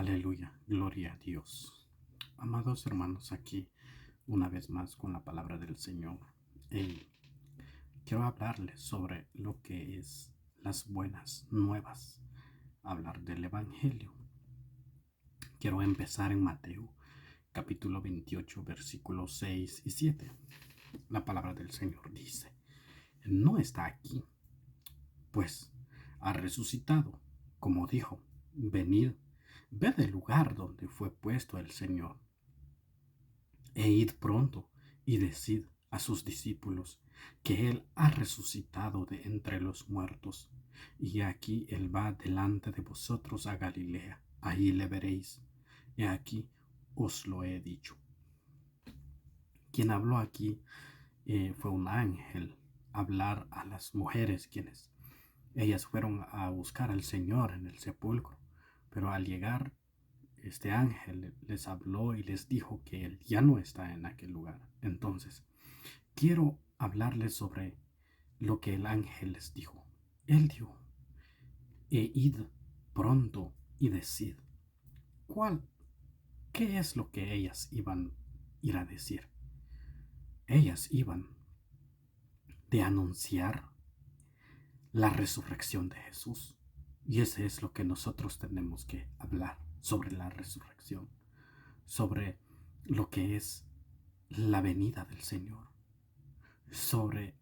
Aleluya, gloria a Dios. Amados hermanos, aquí una vez más con la palabra del Señor. Y quiero hablarles sobre lo que es las buenas nuevas, hablar del Evangelio. Quiero empezar en Mateo, capítulo 28, versículos 6 y 7. La palabra del Señor dice: no está aquí, pues ha resucitado, como dijo: venid, ved el lugar donde fue puesto el Señor, e id pronto y decid a sus discípulos que Él ha resucitado de entre los muertos, y aquí Él va delante de vosotros a Galilea, ahí le veréis. He aquí os lo he dicho. Quien habló aquí fue un ángel, hablar a las mujeres quienes ellas fueron a buscar al Señor en el sepulcro, pero al llegar este ángel les habló y les dijo que Él ya no está en aquel lugar. Entonces, quiero hablarles sobre lo que el ángel les dijo. Él dijo: id pronto y decid. ¿Cuál? ¿Qué es lo que ellas iban a ir a decir? Ellas iban de anunciar la resurrección de Jesús. Y ese es lo que nosotros tenemos que hablar, sobre la resurrección, sobre lo que es la venida del Señor, sobre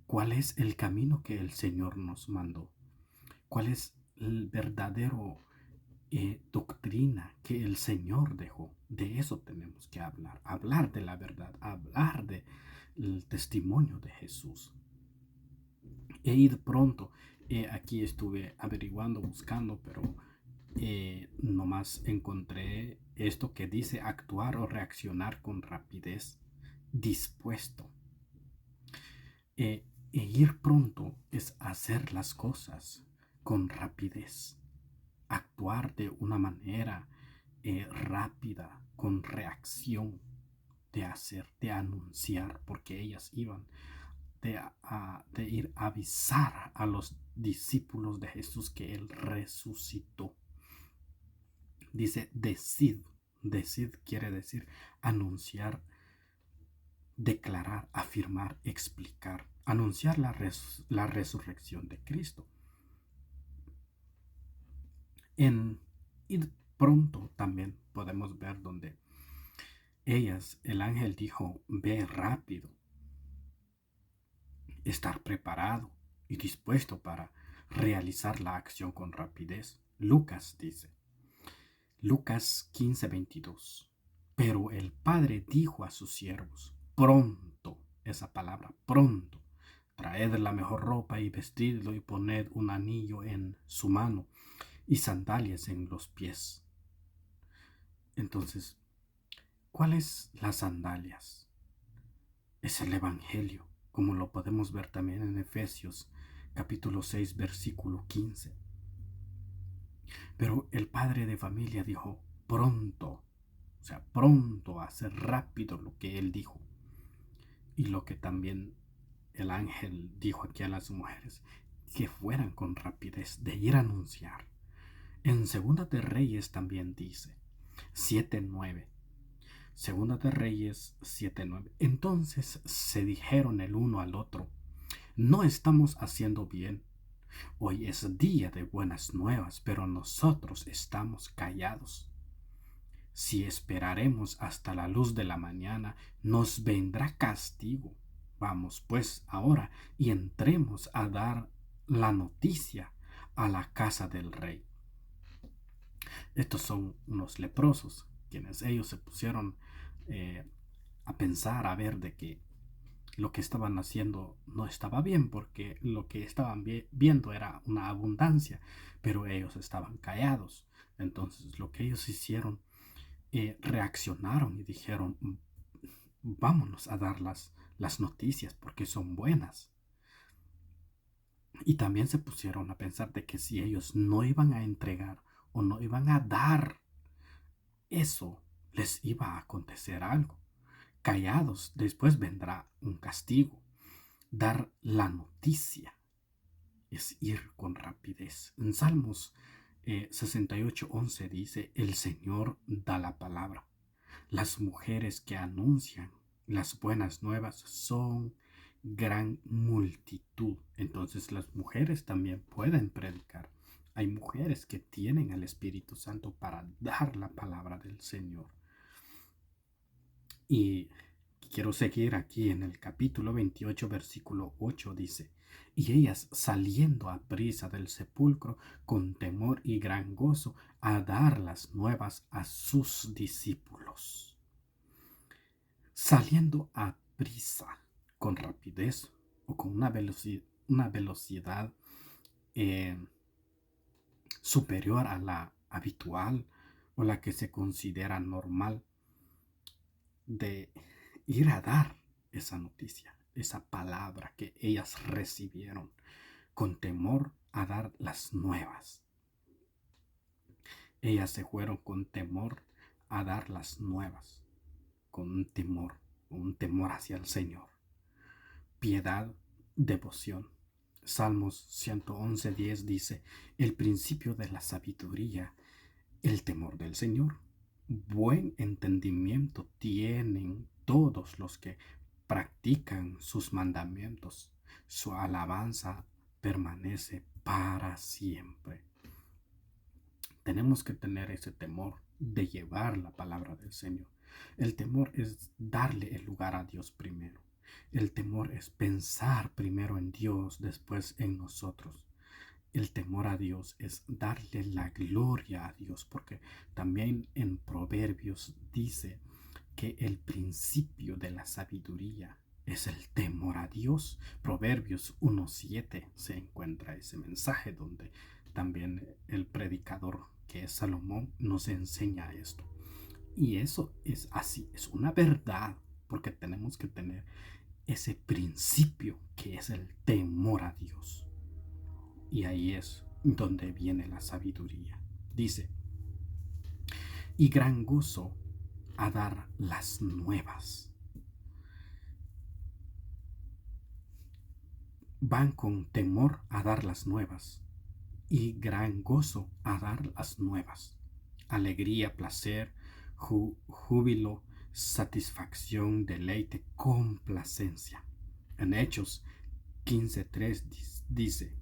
cuál es el camino que el Señor nos mandó, cuál es el verdadero doctrina que el Señor dejó. De eso tenemos que hablar, hablar de la verdad, hablar del testimonio de Jesús. E ir pronto. Aquí estuve averiguando, buscando, pero nomás encontré esto que dice actuar o reaccionar con rapidez, dispuesto. Ir pronto es hacer las cosas con rapidez, actuar de una manera rápida, con reacción, de hacer, de anunciar, porque ellas iban de ir a avisar a los discípulos de Jesús que Él resucitó. Dice decid. Decid quiere decir anunciar, declarar, afirmar, explicar, anunciar la resurrección de Cristo. En ir pronto también podemos ver donde ellas, el ángel dijo: ve rápido, estar preparado y dispuesto para realizar la acción con rapidez. Lucas dice, Lucas 15:22, pero el Padre dijo a sus siervos: pronto, esa palabra, pronto, traed la mejor ropa y vestidlo y poned un anillo en su mano y sandalias en los pies. Entonces, ¿cuáles las sandalias? Es el Evangelio, como lo podemos ver también en Efesios capítulo 6, versículo 15. Pero el padre de familia dijo pronto, o sea, pronto, hacer rápido lo que él dijo. Y lo que también el ángel dijo aquí a las mujeres, que fueran con rapidez, de ir a anunciar. En Segunda de Reyes también dice 7:9. Segunda de Reyes 7:9. Entonces se dijeron el uno al otro: no estamos haciendo bien. Hoy es día de buenas nuevas, pero nosotros estamos callados. Si esperaremos hasta la luz de la mañana, nos vendrá castigo. Vamos pues ahora y entremos a dar la noticia a la casa del rey. Estos son unos leprosos, quienes ellos se pusieron a pensar, a ver de que lo que estaban haciendo no estaba bien, porque lo que estaban viendo era una abundancia, pero ellos estaban callados. Entonces lo que ellos hicieron, reaccionaron y dijeron: vámonos a dar las noticias porque son buenas. Y también se pusieron a pensar de que si ellos no iban a entregar o no iban a dar eso, les iba a acontecer algo. Callados, después vendrá un castigo. Dar la noticia es ir con rapidez. En Salmos 68:11 dice, el Señor da la palabra. Las mujeres que anuncian las buenas nuevas son gran multitud. Entonces las mujeres también pueden predicar. Hay mujeres que tienen el Espíritu Santo para dar la palabra del Señor. Y quiero seguir aquí en el capítulo 28, versículo 8 dice, y ellas saliendo a prisa del sepulcro con temor y gran gozo a dar las nuevas a sus discípulos. Saliendo a prisa, con rapidez o con una velocidad superior a la habitual o la que se considera normal, de ir a dar esa noticia, esa palabra que ellas recibieron, con temor a dar las nuevas. Ellas se fueron con temor a dar las nuevas, con un temor hacia el Señor. Piedad, devoción. Salmos 111:10 dice, el principio de la sabiduría, el temor del Señor. Buen entendimiento tienen todos los que practican sus mandamientos. Su alabanza permanece para siempre. Tenemos que tener ese temor de llevar la palabra del Señor. El temor es darle el lugar a Dios primero. El temor es pensar primero en Dios, después en nosotros. El temor a Dios es darle la gloria a Dios, porque también en Proverbios dice que el principio de la sabiduría es el temor a Dios. Proverbios 1:7 se encuentra ese mensaje donde también el predicador, que es Salomón, nos enseña esto. Y eso es así, es una verdad, porque tenemos que tener ese principio que es el temor a Dios. Y ahí es donde viene la sabiduría. Dice, y gran gozo a dar las nuevas. Van con temor a dar las nuevas y gran gozo a dar las nuevas. Alegría, placer, júbilo, satisfacción, deleite, complacencia. En Hechos 15:3 dice,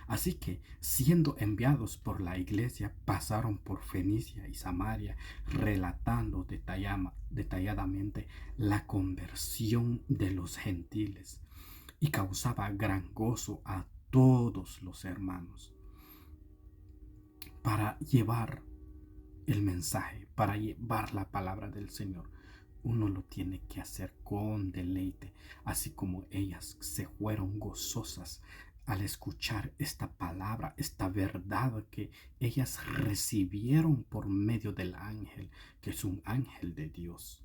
así que, siendo enviados por la iglesia, pasaron por Fenicia y Samaria, relatando detalladamente la conversión de los gentiles, y causaba gran gozo a todos los hermanos. Para llevar el mensaje, para llevar la palabra del Señor, uno lo tiene que hacer con deleite, así como ellas se fueron gozosas al escuchar esta palabra, esta verdad que ellas recibieron por medio del ángel, que es un ángel de Dios,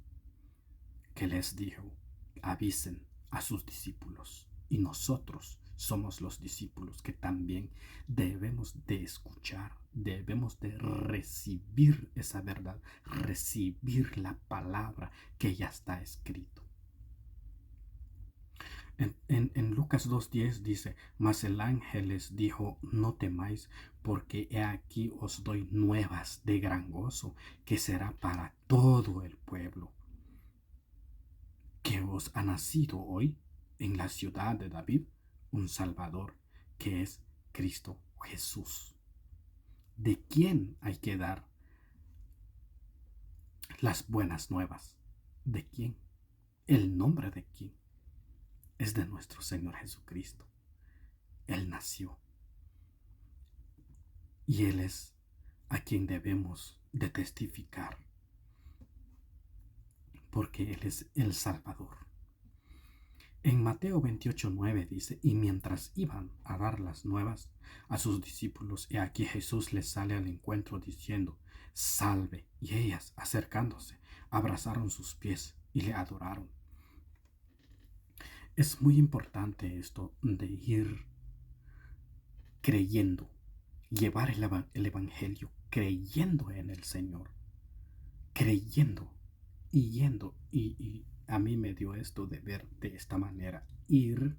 que les dijo, avisen a sus discípulos. Y nosotros somos los discípulos que también debemos de escuchar, debemos de recibir esa verdad, recibir la palabra que ya está escrito. En Lucas 2:10 dice, mas el ángel les dijo, no temáis, porque he aquí os doy nuevas de gran gozo, que será para todo el pueblo, que os ha nacido hoy en la ciudad de David un Salvador, que es Cristo Jesús. ¿De quién hay que dar las buenas nuevas? ¿De quién? El nombre de quién es de nuestro Señor Jesucristo. Él nació y Él es a quien debemos de testificar, porque Él es el Salvador. En Mateo 28:9 dice, y mientras iban a dar las nuevas a sus discípulos, he aquí Jesús les sale al encuentro diciendo, salve. Y ellas, acercándose, abrazaron sus pies y le adoraron. Es muy importante esto de ir creyendo, llevar el evangelio, creyendo en el Señor, creyendo y yendo. Y a mí me dio esto de ver de esta manera, ir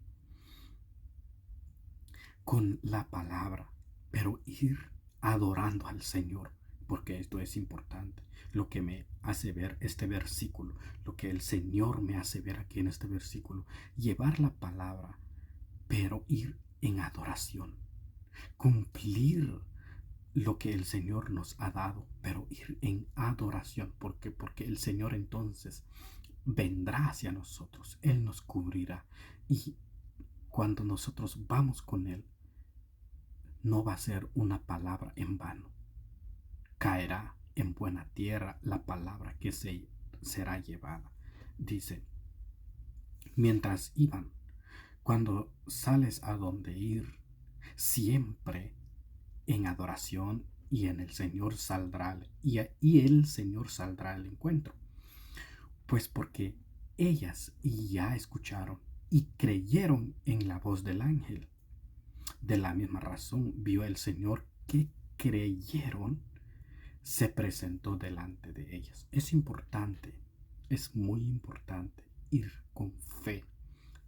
con la palabra, pero ir adorando al Señor, porque esto es importante. Lo que me hace ver este versículo, lo que el Señor me hace ver aquí en este versículo, llevar la palabra, pero ir en adoración, cumplir lo que el Señor nos ha dado, pero ir en adoración. Porque el Señor entonces vendrá hacia nosotros, Él nos cubrirá, y cuando nosotros vamos con Él, no va a ser una palabra en vano. Caerá en buena tierra la palabra que será llevada. Dice, mientras iban, cuando sales a donde ir, siempre en adoración, y en el Señor saldrá, y el Señor saldrá al encuentro. Pues porque ellas ya escucharon y creyeron en la voz del ángel. De la misma razón vio el Señor que creyeron, se presentó delante de ellas. Es importante, es muy importante ir con fe,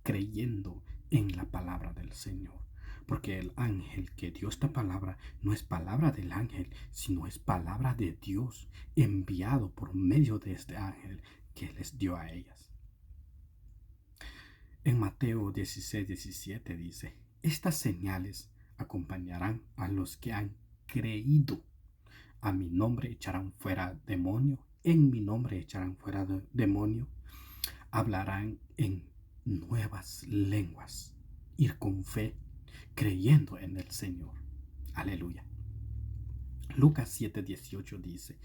creyendo en la palabra del Señor. Porque el ángel que dio esta palabra no es palabra del ángel, sino es palabra de Dios, enviado por medio de este ángel que les dio a ellas. En Mateo 16:17 dice, estas señales acompañarán a los que han creído. A mi nombre echarán fuera demonio, en mi nombre echarán fuera demonio, hablarán en nuevas lenguas. Ir con fe, creyendo en el Señor. Aleluya. Lucas 7:18 dice,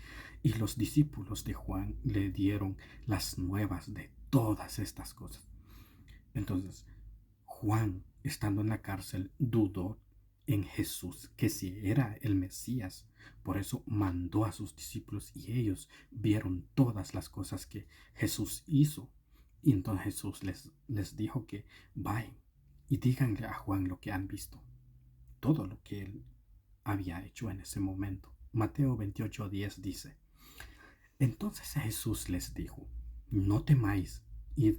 y los discípulos de Juan le dieron las nuevas de todas estas cosas. Entonces, Juan, estando en la cárcel, dudó en Jesús, que si era el Mesías. Por eso mandó a sus discípulos y ellos vieron todas las cosas que Jesús hizo. Y entonces Jesús les dijo que vayan y díganle a Juan lo que han visto, todo lo que él había hecho en ese momento. Mateo 28:10 dice, entonces Jesús les dijo, no temáis, id,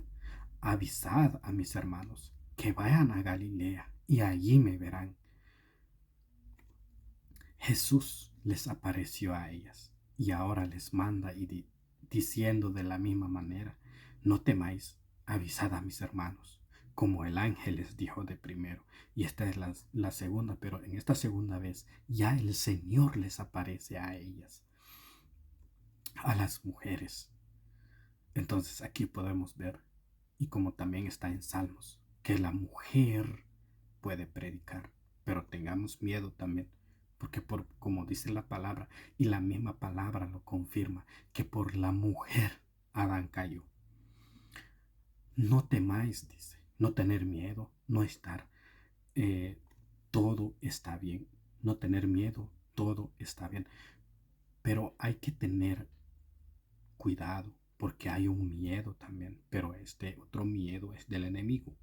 avisad a mis hermanos que vayan a Galilea y allí me verán. Jesús les apareció a ellas y ahora les manda diciendo de la misma manera, no temáis, avisad a mis hermanos, como el ángel les dijo de primero. Y esta es la segunda, pero en esta segunda vez ya el Señor les aparece a ellas, a las mujeres. Entonces aquí podemos ver, y como también está en Salmos, que la mujer puede predicar, pero tengamos miedo también, porque como dice la palabra, y la misma palabra lo confirma, que por la mujer Adán cayó. No temáis, dice, no tener miedo, no estar, todo está bien, no tener miedo, todo está bien, pero hay que tener cuidado, porque hay un miedo también, pero este otro miedo es del enemigo.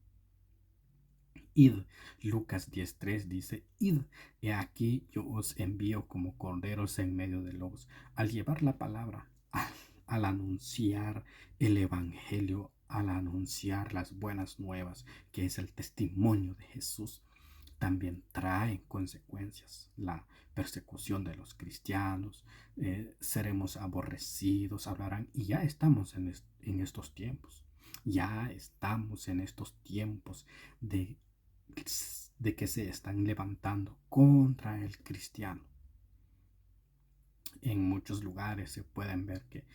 Id, Lucas 10:3 dice, id, he aquí yo os envío como corderos en medio de lobos. Al llevar la palabra, al anunciar el evangelio, al anunciar las buenas nuevas, que es el testimonio de Jesús, también trae consecuencias. La persecución de los cristianos, seremos aborrecidos, hablarán, y ya estamos en estos tiempos. Ya estamos en estos tiempos de que se están levantando contra el cristiano. En muchos lugares se pueden ver que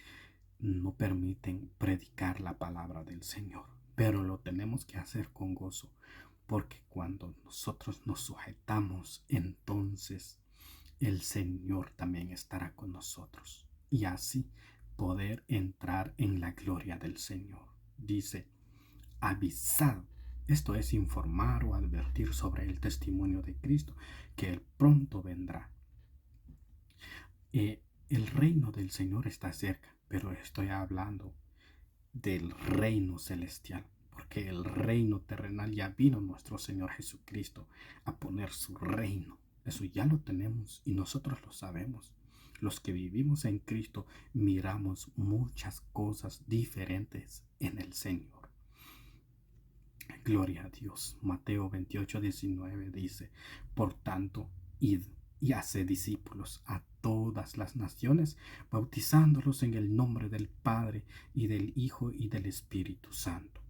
no permiten predicar la palabra del Señor, pero lo tenemos que hacer con gozo, porque cuando nosotros nos sujetamos, entonces el Señor también estará con nosotros, y así poder entrar en la gloria del Señor. Dice, avisad. Esto es informar o advertir sobre el testimonio de Cristo, que Él pronto vendrá. El reino del Señor está cerca, pero estoy hablando del reino celestial, porque el reino terrenal ya vino nuestro Señor Jesucristo a poner su reino. Eso ya lo tenemos y nosotros lo sabemos. Los que vivimos en Cristo miramos muchas cosas diferentes en el Señor. Gloria a Dios. Mateo 28:19 dice, por tanto, id y hace discípulos a todas las naciones, bautizándolos en el nombre del Padre y del Hijo y del Espíritu Santo.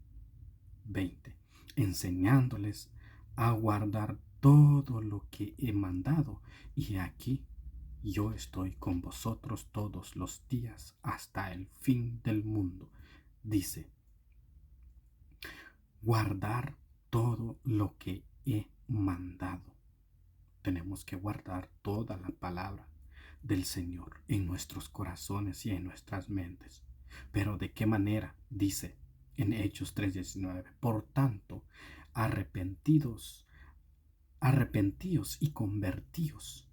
20. Enseñándoles a guardar todo lo que he mandado, y aquí yo estoy con vosotros todos los días hasta el fin del mundo. Dice, guardar todo lo que he mandado. Tenemos que guardar toda la palabra del Señor en nuestros corazones y en nuestras mentes. Pero ¿de qué manera? Dice en Hechos 3:19. Por tanto, arrepentíos y convertíos,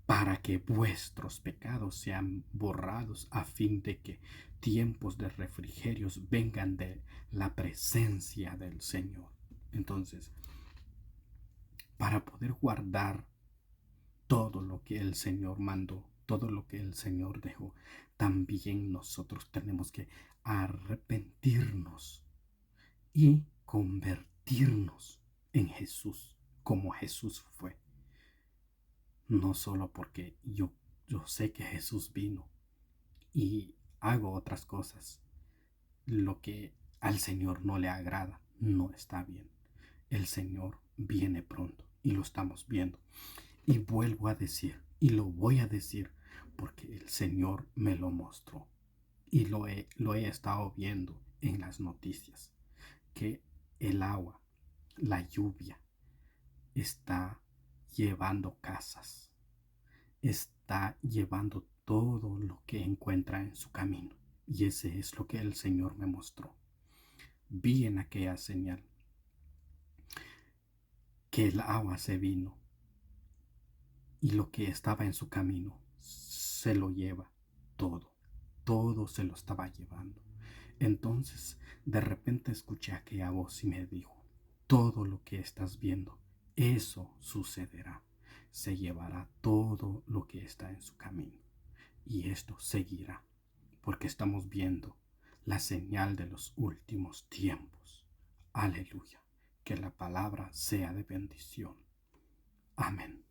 para que vuestros pecados sean borrados, a fin de que tiempos de refrigerios vengan de la presencia del Señor. Entonces, para poder guardar todo lo que el Señor mandó, todo lo que el Señor dejó, también nosotros tenemos que arrepentirnos y convertirnos en Jesús, como Jesús fue. No solo porque yo sé que Jesús vino y hago otras cosas, lo que al Señor no le agrada, no está bien. El Señor viene pronto y lo estamos viendo. Y vuelvo a decir, y lo voy a decir, porque el Señor me lo mostró. Y lo he estado viendo en las noticias, que el agua, la lluvia, está llevando casas, está llevando todo lo que encuentra en su camino. Y ese es lo que el Señor me mostró. Vi en aquella señal que el agua se vino y lo que estaba en su camino se lo lleva todo. Todo se lo estaba llevando. Entonces, de repente escuché aquella voz y me dijo, todo lo que estás viendo, eso sucederá. Se llevará todo lo que está en su camino. Y esto seguirá, porque estamos viendo la señal de los últimos tiempos. Aleluya. Que la palabra sea de bendición. Amén.